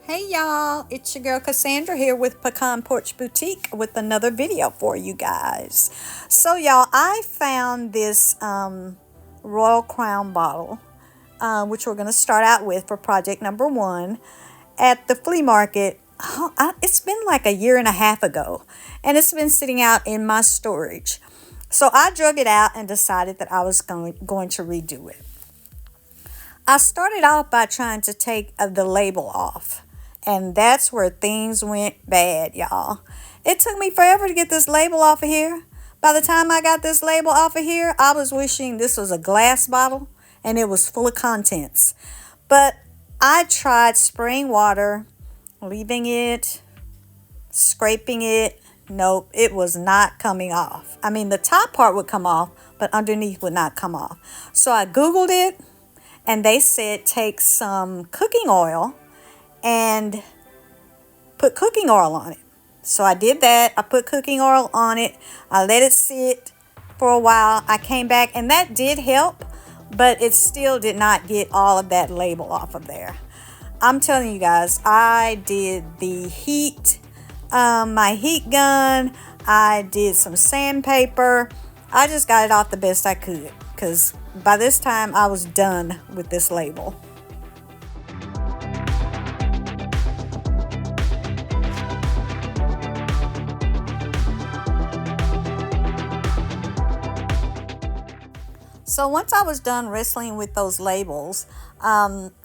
Hey y'all, it's your girl Cassandra here with Pecan Porch Boutique with another video for you guys. So y'all, I found this Royal Crown bottle, which we're going to start out with for project number 1 at the flea market. It's been like a year and a half ago, and it's been sitting out in my storage. So I drug it out and decided that I was going to redo it. I started off by trying to take the label off. And that's where things went bad, y'all. It took me forever to get this label off of here. By the time I got this label off of here, I was wishing this was a glass bottle and it was full of contents. But I tried spraying water, leaving it, scraping it. Nope, it was not coming off. I mean, the top part would come off, but underneath would not come off. So I Googled it, and they said take some cooking oil and put cooking oil on it. So I did that. I put cooking oil on it. I let it sit for a while. I came back and that did help, but it still did not get all of that label off of there. I'm telling you guys, I did the heat, my heat gun. I did some sandpaper. I just got it off the best I could because by this time I was done with this label. So once I was done wrestling with those labels,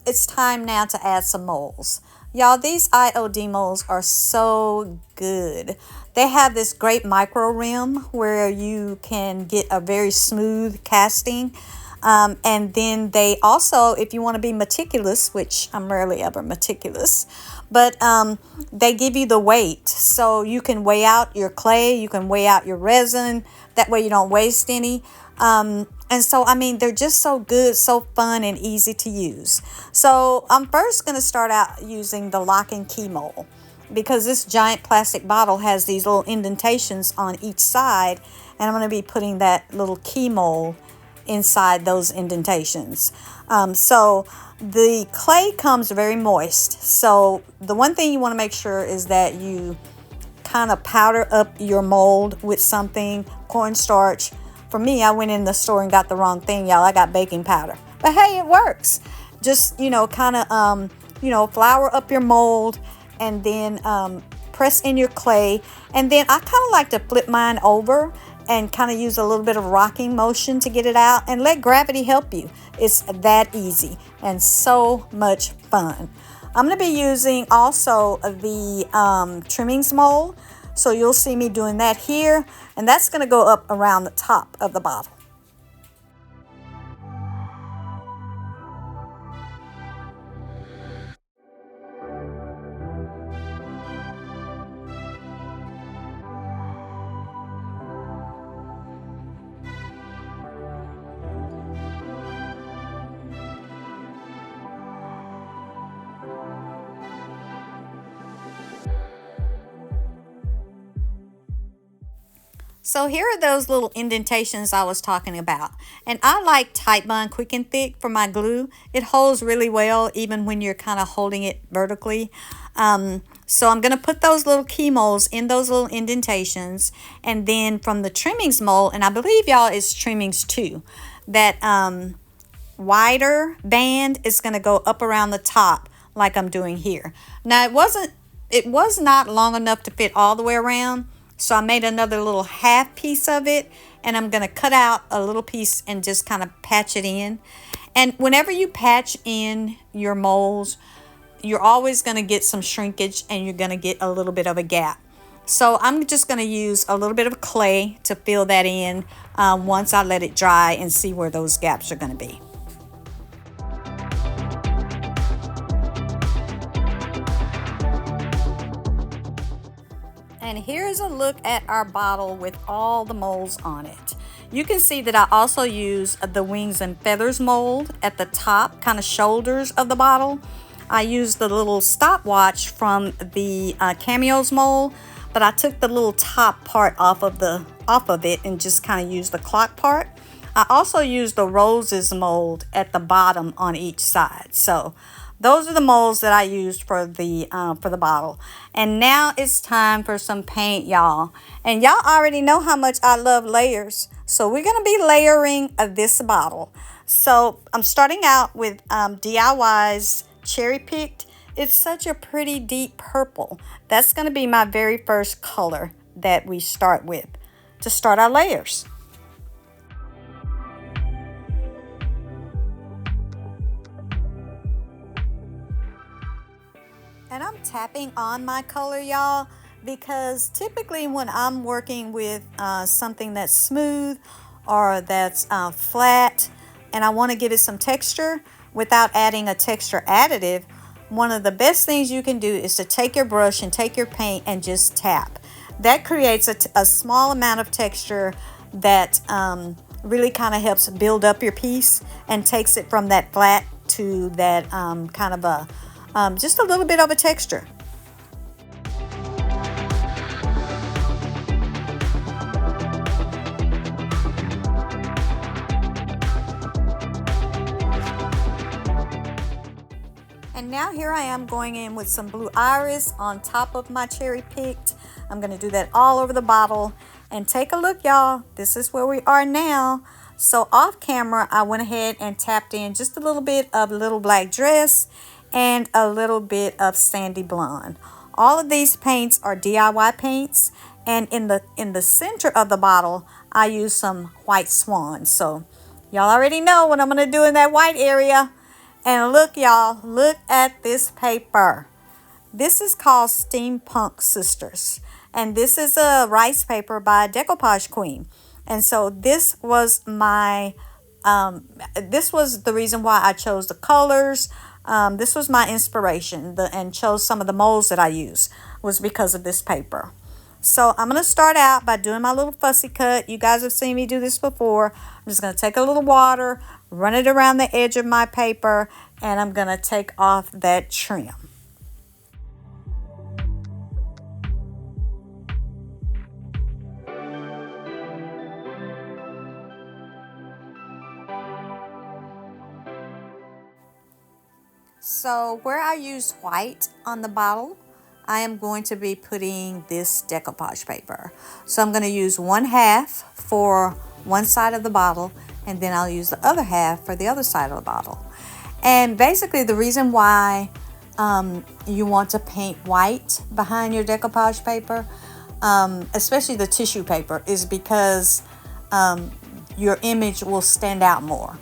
it's time now to add some molds. Y'all, these IOD molds are so good. They have this great micro rim where you can get a very smooth casting. And then they also, if you want to be meticulous, which I'm rarely ever meticulous, but they give you the weight. So you can weigh out your clay, you can weigh out your resin. That way you don't waste any. And so, I mean, they're just so good, so fun, and easy to use. So I'm first going to start out using the lock and key mold because this giant plastic bottle has these little indentations on each side, and I'm going to be putting that little key mold inside those indentations. So the clay comes very moist. So the one thing you want to make sure is that you kind of powder up your mold with something, cornstarch. For me, I went in the store and got the wrong thing, y'all. I got baking powder. But hey, it works. Just, kind of, flour up your mold and then press in your clay. And then I kind of like to flip mine over and kind of use a little bit of rocking motion to get it out and let gravity help you. It's that easy and so much fun. I'm going to be using also the trimmings mold. So you'll see me doing that here, and that's going to go up around the top of the bottle. So here are those little indentations I was talking about. And I like Titebond Quick and Thick for my glue. It holds really well even when you're kind of holding it vertically. So I'm going to put those little key molds in those little indentations. And then from the trimmings mold, and I believe y'all it's trimmings too, that wider band is going to go up around the top like I'm doing here. Now it was not long enough to fit all the way around. So I made another little half piece of it, and I'm going to cut out a little piece and just kind of patch it in. And whenever you patch in your molds, you're always going to get some shrinkage and you're going to get a little bit of a gap. So I'm just going to use a little bit of clay to fill that in once I let it dry and see where those gaps are going to be. And here's a look at our bottle with all the molds on it. You can see that I also use the wings and feathers mold at the top, kind of shoulders of the bottle. I used the little stopwatch from the cameos mold, but I took the little top part off of it and just kind of used the clock part. I also used the roses mold at the bottom on each side. So those are the molds that I used for the bottle. And now it's time for some paint, y'all. And y'all already know how much I love layers. So we're going to be layering this bottle. So I'm starting out with DIY's Cherry Picked. It's such a pretty deep purple. That's going to be my very first color that we start with to start our layers. And I'm tapping on my color, y'all, because typically when I'm working with something that's smooth or that's flat and I want to give it some texture without adding a texture additive, one of the best things you can do is to take your brush and take your paint and just tap. That creates a small amount of texture that really kind of helps build up your piece and takes it from that flat to that kind of a just a little bit of a texture. And now here I am going in with some blue iris on top of my Cherry Picked. I'm going to do that all over the bottle. And take a look, y'all. This is where we are now. So off camera, I went ahead and tapped in just a little bit of Little Black Dress and a little bit of Sandy Blonde. All of these paints are DIY paints, and in the center of the bottle I use some White Swan. So y'all already know what I'm going to do in that white area. And look, y'all, look at this paper. This is called Steampunk Sisters, and this is a rice paper by Decoupage Queen. And so this was my this was the reason why I chose the colors. This was my inspiration, and chose some of the molds that I use was because of this paper. So I'm going to start out by doing my little fussy cut. You guys have seen me do this before. I'm just going to take a little water, run it around the edge of my paper, and I'm going to take off that trim. So where I used white on the bottle, I am going to be putting this decoupage paper. So I'm going to use 1/2 for one side of the bottle, and then I'll use the other half for the other side of the bottle. And basically the reason why you want to paint white behind your decoupage paper, especially the tissue paper, is because your image will stand out more.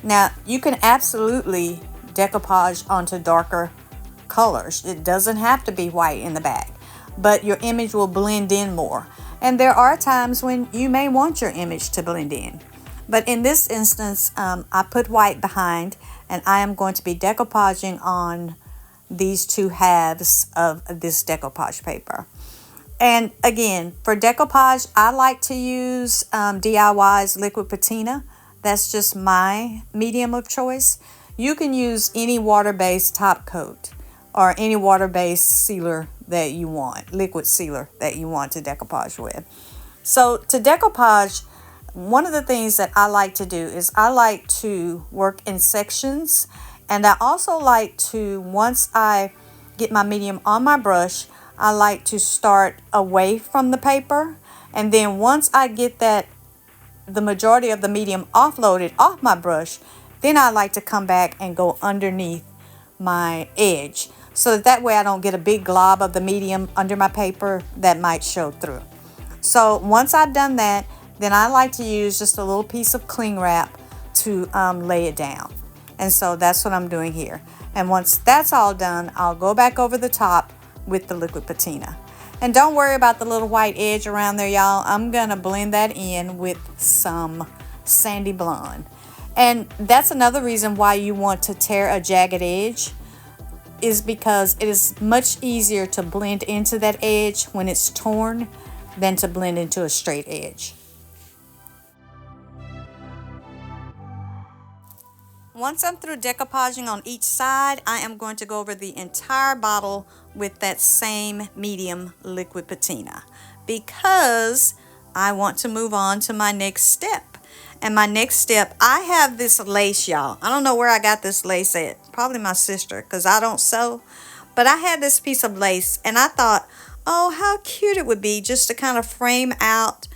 Now you can absolutely decoupage onto darker colors. It doesn't have to be white in the bag, but your image will blend in more. And there are times when you may want your image to blend in. But in this instance, I put white behind, and I am going to be decoupaging on these two halves of this decoupage paper. And again, for decoupage, I like to use DIY's liquid patina. That's just my medium of choice. You can use any water-based top coat or any water-based sealer that you want, liquid sealer that you want to decoupage with. So to decoupage, one of the things that I like to do is I like to work in sections, and I also like to, once I get my medium on my brush, I like to start away from the paper, and then once I get the majority of the medium offloaded off my brush, then I like to come back and go underneath my edge, so that way I don't get a big glob of the medium under my paper that might show through. So once I've done that, then I like to use just a little piece of cling wrap to lay it down. And so that's what I'm doing here. And once that's all done, I'll go back over the top with the liquid patina. And don't worry about the little white edge around there, y'all. I'm gonna blend that in with some Sandy Blonde. And that's another reason why you want to tear a jagged edge, is because it is much easier to blend into that edge when it's torn than to blend into a straight edge. Once I'm through decoupaging on each side, I am going to go over the entire bottle with that same medium liquid patina, because I want to move on to my next step. And my next step, I have this lace, y'all. I don't know where I got this lace at, probably my sister, because I don't sew. But I had this piece of lace, and I thought, oh, how cute it would be just to kind of frame out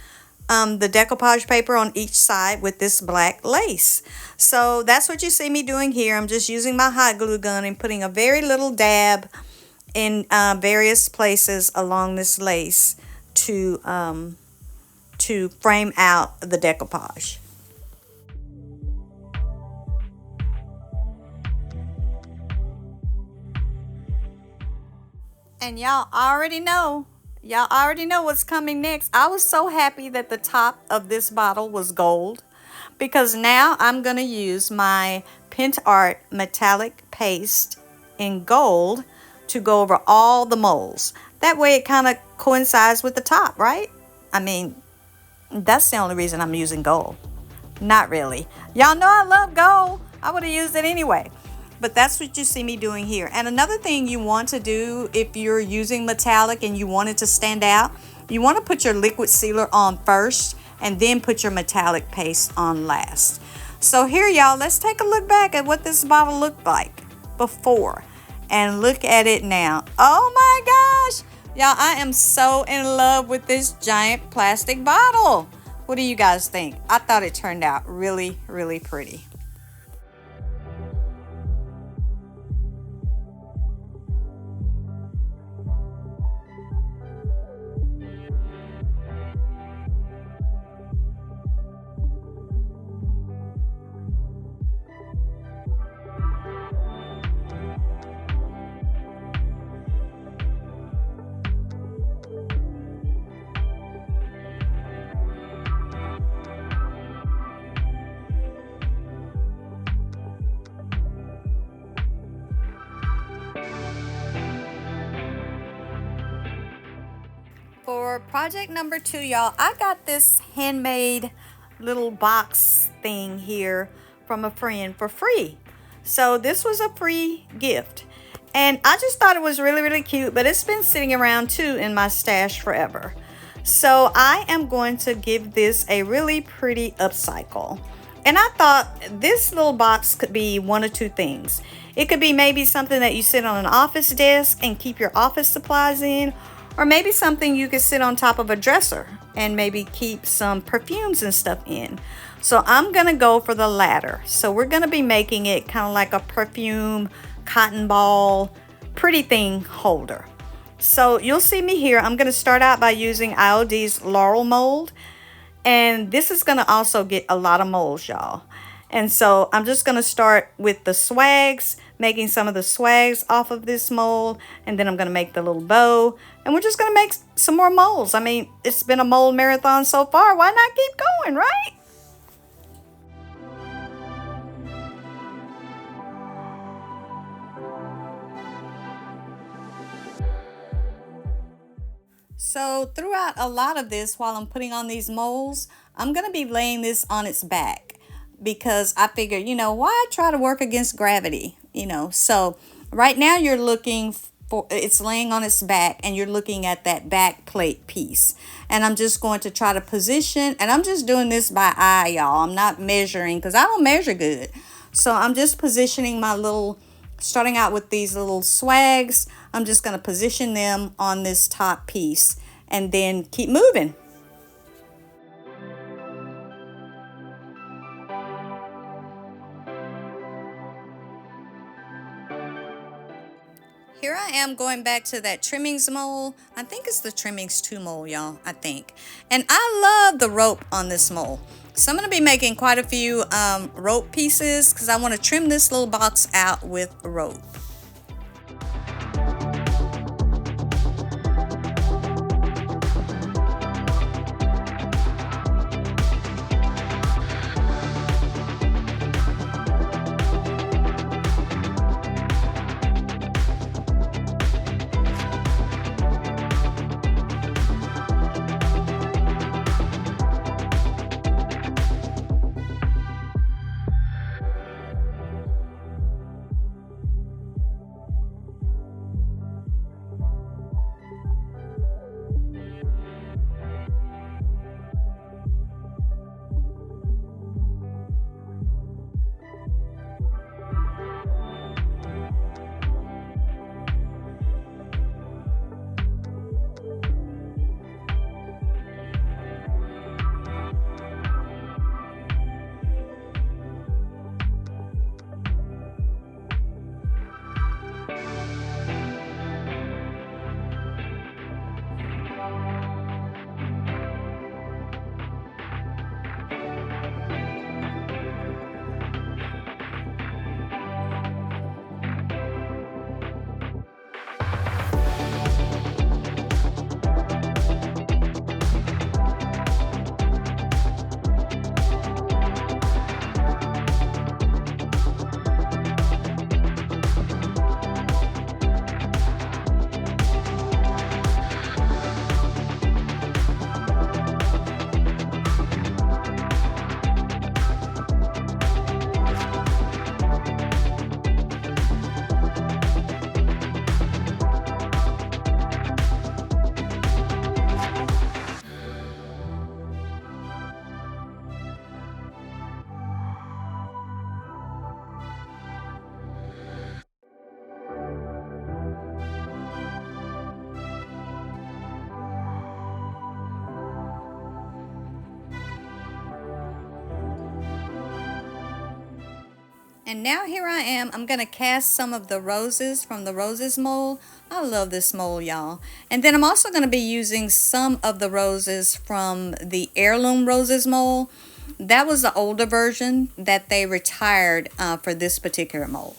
the decoupage paper on each side with this black lace. So that's what you see me doing here. I'm just using my hot glue gun and putting a very little dab in various places along this lace to frame out the decoupage. And y'all already know what's coming next. I was so happy that the top of this bottle was gold, because now I'm going to use my Pent Art metallic paste in gold to go over all the molds. That way it kind of coincides with the top, right? I mean, that's the only reason I'm using gold. Not really. Y'all know I love gold. I would have used it anyway. But that's what you see me doing here. And another thing you want to do if you're using metallic and you want it to stand out, you want to put your liquid sealer on first and then put your metallic paste on last. So here, y'all, let's take a look back at what this bottle looked like before and look at it now. Oh my gosh, y'all, I am so in love with this giant plastic bottle. What do you guys think? I thought it turned out really, really pretty. For project number 2, y'all, I got this handmade little box thing here from a friend for free. So this was a free gift. And I just thought it was really, really cute, but it's been sitting around too in my stash forever. So I am going to give this a really pretty upcycle. And I thought this little box could be one or two things. It could be maybe something that you sit on an office desk and keep your office supplies in, or maybe something you could sit on top of a dresser and maybe keep some perfumes and stuff in. So I'm gonna go for the latter. So we're gonna be making it kind of like a perfume, cotton ball, pretty thing holder. So you'll see me here. I'm gonna start out by using IOD's Laurel mold. And this is gonna also get a lot of molds, y'all. And so I'm just gonna start with the swags, making some of the swags off of this mold, and then I'm gonna make the little bow, and we're just gonna make some more molds. I mean, it's been a mold marathon so far. Why not keep going, right? So throughout a lot of this, while I'm putting on these molds, I'm gonna be laying this on its back, because I figured, why try to work against gravity, So right now you're looking for, it's laying on its back, and you're looking at that back plate piece. And I'm just going to try to position, and I'm just doing this by eye, y'all. I'm not measuring, because I don't measure good. So I'm just positioning my little, starting out with these little swags. I'm just going to position them on this top piece and then keep moving. Here I am going back to that trimmings mold. I think it's the trimmings 2 mold, y'all, I think. And I love the rope on this mold. So I'm going to be making quite a few rope pieces, because I want to trim this little box out with rope. And now here I am. I'm going to cast some of the roses from the roses mold. I love this mold, y'all. And then I'm also going to be using some of the roses from the heirloom roses mold. That was the older version that they retired for this particular mold.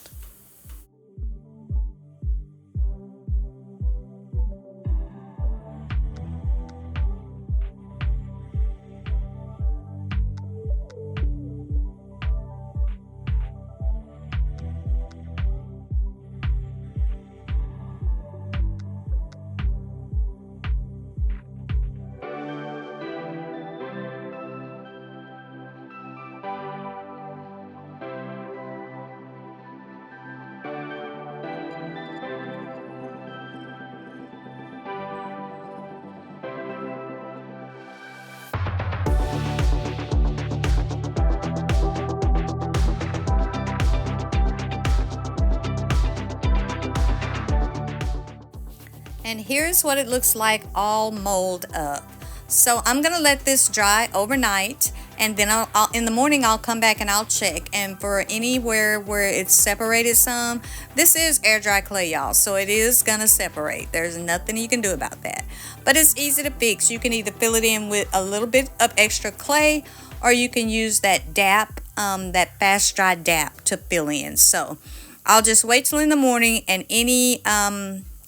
And here's what it looks like all mold up. So I'm gonna let this dry overnight, and then I'll in the morning I'll come back and I'll check. And for anywhere where it's separated some, this is air dry clay, y'all, so it is gonna separate. There's nothing you can do about that. But it's easy to fix. You can either fill it in with a little bit of extra clay, or you can use that DAP, that fast dry DAP to fill in. So I'll just wait till in the morning, and any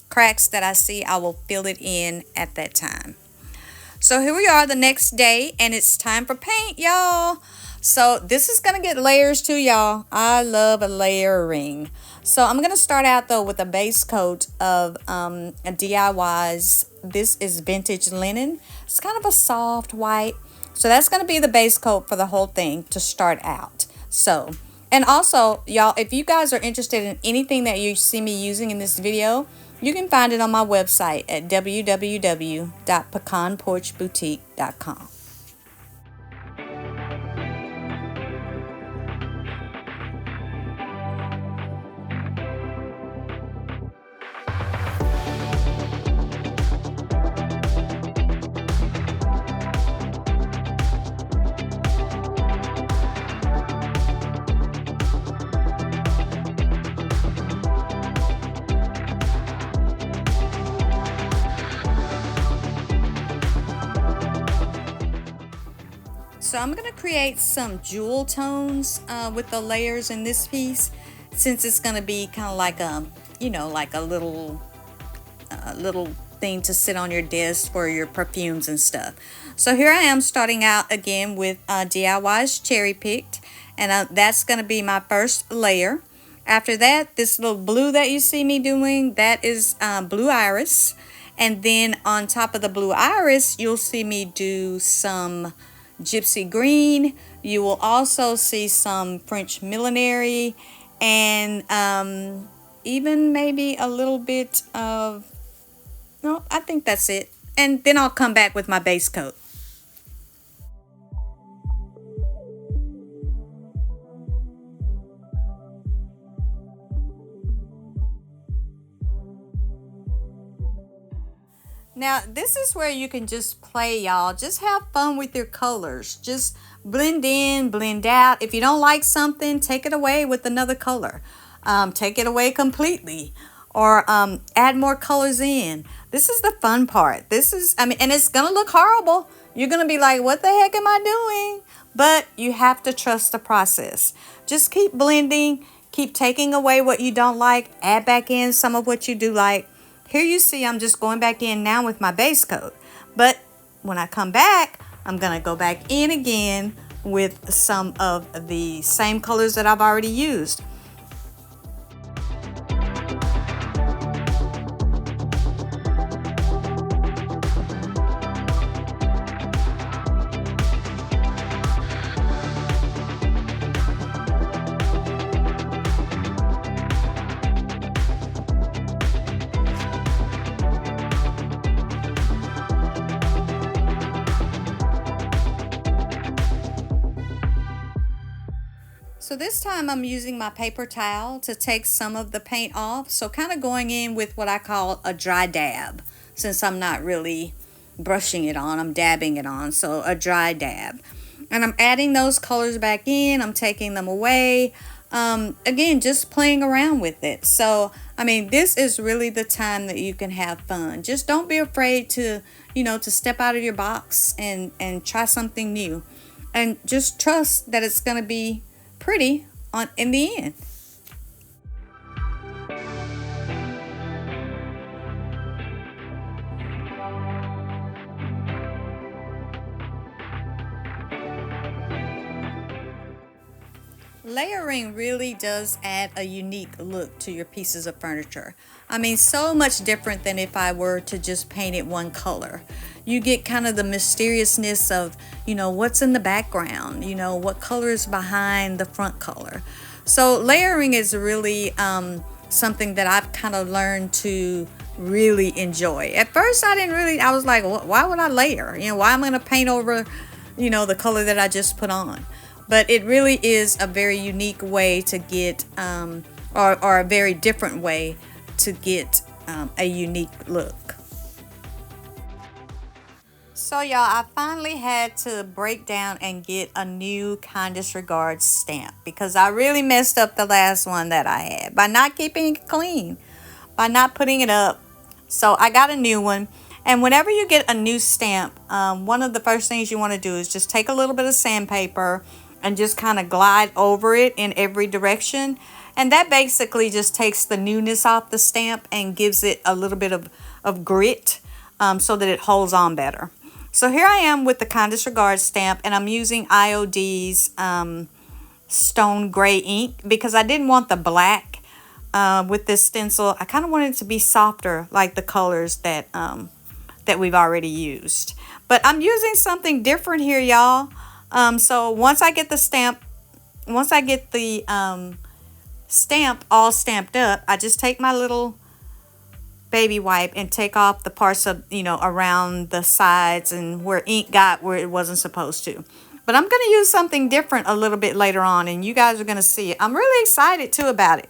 cracks that I see, I will fill it in at that time. So here we are the next day, and it's time for paint, y'all. So this is gonna get layers too, y'all. I love a layering. So I'm gonna start out though with a base coat of a DIY's. This is vintage linen. It's kind of a soft white. So that's gonna be the base coat for the whole thing to start out. So, and also y'all, if you guys are interested in anything that you see me using in this video, you can find it on my website at www.pecanporchboutique.com. So I'm going to create some jewel tones with the layers in this piece, since it's going to be kind of like a, you know, like a little thing to sit on your desk for your perfumes and stuff. So here I am starting out again with DIY's Cherry Picked, and that's going to be my first layer. After that, this little blue that you see me doing, that is Blue Iris. And then on top of the Blue Iris, you'll see me do some Gypsy Green. You will also see some French Millinery, and even maybe a little bit of, no, I think that's it. And then I'll come back with my base coat. Now, this is where you can just play, y'all. Just have fun with your colors. Just blend in, blend out. If you don't like something, take it away with another color. Take it away completely, or add more colors in. This is the fun part. This is, I mean, and it's gonna look horrible. You're gonna be like, what the heck am I doing? But you have to trust the process. Just keep blending, keep taking away what you don't like, add back in some of what you do like. Here you see I'm just going back in now with my base coat. But when I come back, I'm gonna go back in again with some of the same colors that I've already used. So this time I'm using my paper towel to take some of the paint off. So kind of going in with what I call a dry dab, since I'm not really brushing it on, I'm dabbing it on. So a dry dab. And I'm adding those colors back in, I'm taking them away. again, just playing around with it. So, I mean, this is really the time that you can have fun. Just don't be afraid to, to step out of your box and try something new. And just trust that it's going to be pretty in the end. Layering really does add a unique look to your pieces of furniture. I mean, so much different than if I were to just paint it one color. You get kind of the mysteriousness of, what's in the background, what color is behind the front color. So layering is really something that I've kind of learned to really enjoy. At first, I was like, why would I layer? Why am I going to paint over, the color that I just put on? But it really is a very unique way to get, or a very different way to get a unique look. So y'all, I finally had to break down and get a new kind disregard stamp because I really messed up the last one that I had by not keeping it clean, by not putting it up. So I got a new one. And whenever you get a new stamp, one of the first things you want to do is just take a little bit of sandpaper and just kind of glide over it in every direction. And that basically just takes the newness off the stamp and gives it a little bit of grit so that it holds on better. So here I am with the Kind Disregard stamp, and I'm using IOD's Stone Gray ink because I didn't want the black with this stencil. I kind of wanted it to be softer like the colors that we've already used. But I'm using something different here, y'all. So once I get the stamp all stamped up, I just take my little baby wipe and take off the parts of, around the sides and where ink got where it wasn't supposed to. But I'm going to use something different a little bit later on, and you guys are going to see it. I'm really excited too about it.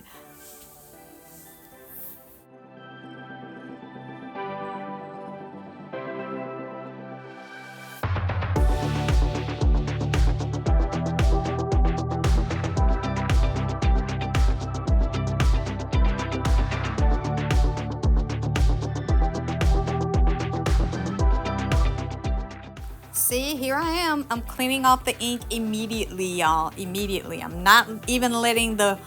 See, here I am. I'm cleaning off the ink immediately, y'all. Immediately. I'm not even letting the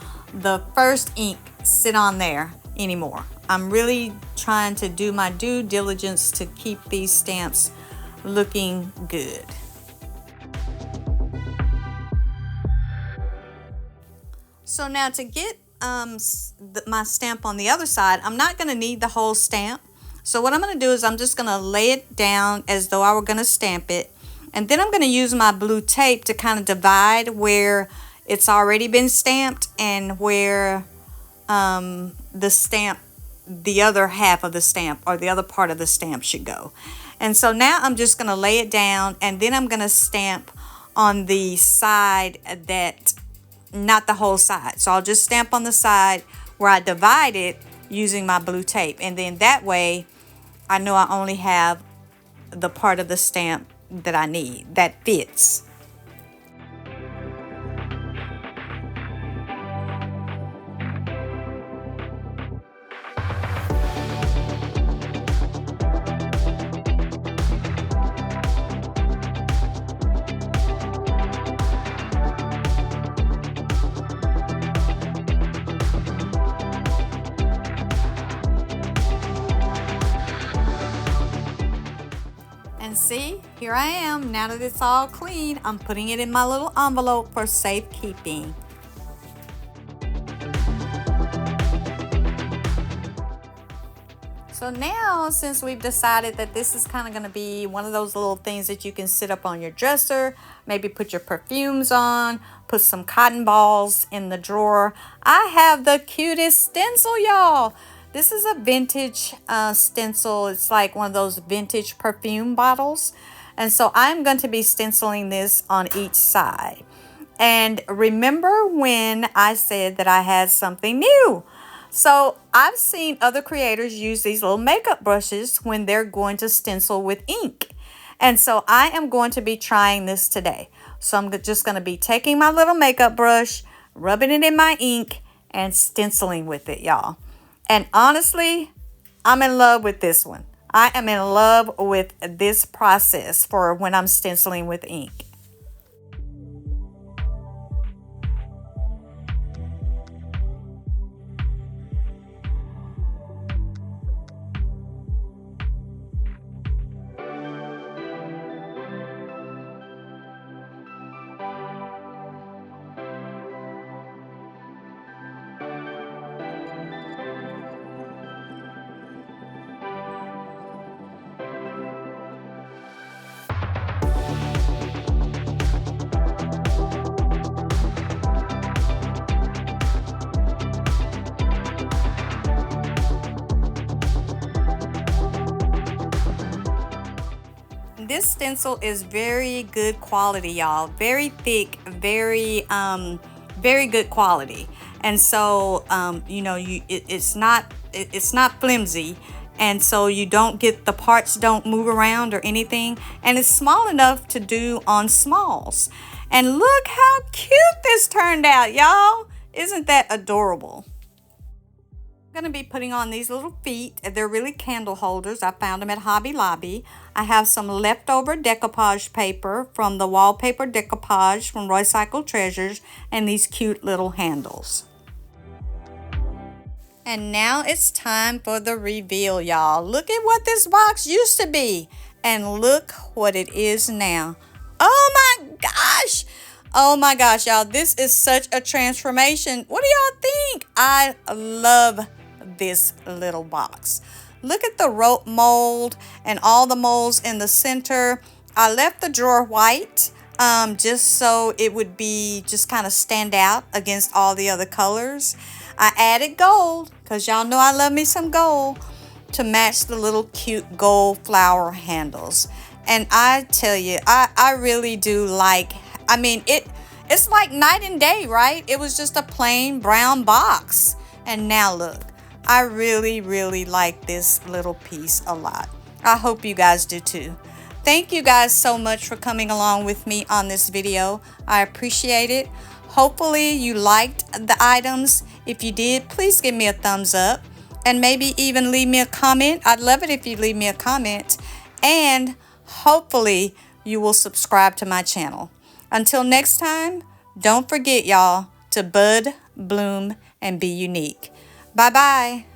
first ink sit on there anymore. I'm really trying to do my due diligence to keep these stamps looking good. So now to get my stamp on the other side, I'm not going to need the whole stamp. So what I'm going to do is I'm just going to lay it down as though I were going to stamp it. And then I'm going to use my blue tape to kind of divide where it's already been stamped and where the other half of the stamp or the other part of the stamp should go. And so now I'm just going to lay it down, and then I'm going to stamp on the side not the whole side. So I'll just stamp on the side where I divide it using my blue tape. And then that way I know I only have the part of the stamp that I need that fits. And see, here I am. Now that it's all clean, I'm putting it in my little envelope for safekeeping. So now, since we've decided that this is kind of going to be one of those little things that you can sit up on your dresser, maybe put your perfumes on, put some cotton balls in the drawer, I have the cutest stencil, y'all. This is a vintage stencil. It's like one of those vintage perfume bottles. And so I'm going to be stenciling this on each side. And remember when I said that I had something new? So I've seen other creators use these little makeup brushes when they're going to stencil with ink. And so I am going to be trying this today. So I'm just going to be taking my little makeup brush, rubbing it in my ink, and stenciling with it, y'all. And honestly, I'm in love with this one. I am in love with this process for when I'm stenciling with ink. This stencil is very good quality, y'all. Very thick, very good quality. And so you know, it's not flimsy, and so you don't get, the parts don't move around or anything, and it's small enough to do on smalls. And look how cute this turned out, y'all. Isn't that adorable? I'm going to be putting on these little feet. They're really candle holders. I found them at Hobby Lobby. I have some leftover decoupage paper from the wallpaper decoupage from Recycled Treasures, and these cute little handles. And now it's time for the reveal, y'all. Look at what this box used to be, and look what it is now. Oh my gosh! Oh my gosh, y'all, this is such a transformation. What do y'all think? I love this little box. Look at the rope mold and all the molds in the center. I left the drawer white just so it would be just kind of stand out against all the other colors. I added gold because y'all know I love me some gold to match the little cute gold flower handles. And I tell you, I really do like, I mean, it's like night and day, right? It was just a plain brown box, and now look, I really like this little piece a lot. I hope you guys do too. Thank you guys so much for coming along with me on this video. I appreciate it. Hopefully you liked the items. If you did, please give me a thumbs up and maybe even leave me a comment. I'd love it if you leave me a comment, and hopefully you will subscribe to my channel. Until next time, don't forget, y'all, to bud, bloom, and be unique. Bye-bye.